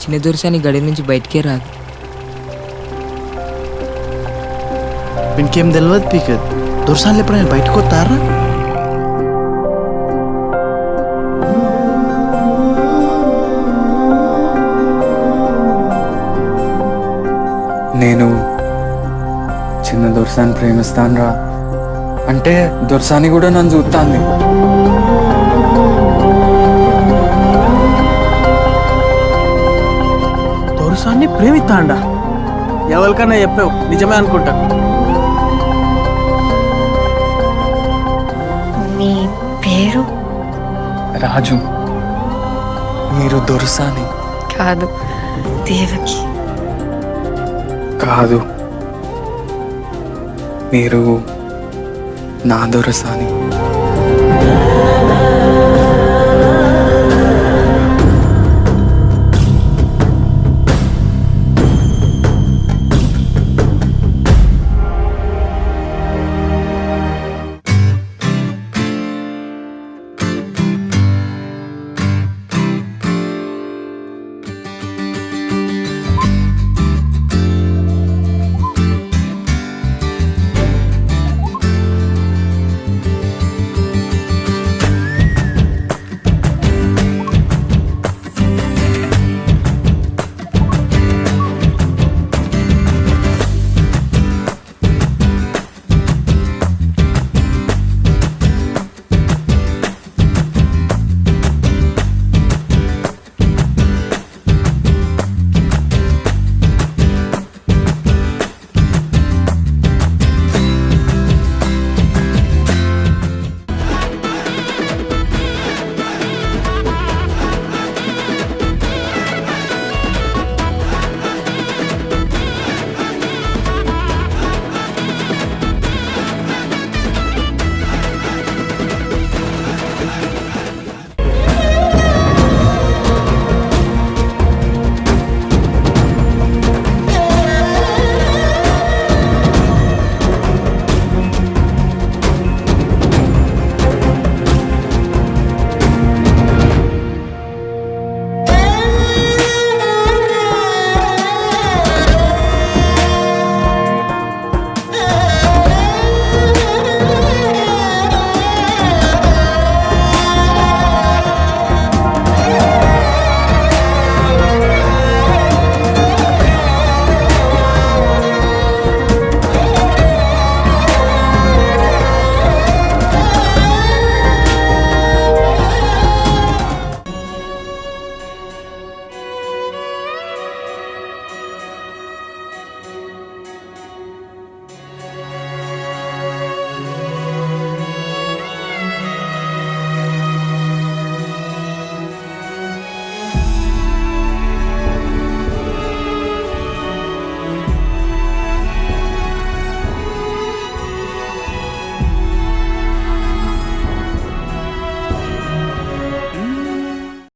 చిన్న దొరసాని గడి నుంచి బయటికే రాదు. ఇంకేం తెలియదు పీకదు. దొరసాన్లు ఎప్పుడైనా బయటకు వస్తారా? నేను చిన్న దొరసాని ప్రేమిస్తాను రా. అంటే దొరసాని కూడా నన్ను చూస్తాంది. దొరసాన్ని ప్రేమిస్తాండా? ఎవరికన్నా చెప్పావు, నిజమే అనుకుంటా. మీ పేరు? రాజు. మీరు దొరసాని? కాదు, దేవకి. కాదు, మీరు నా దొరసాని.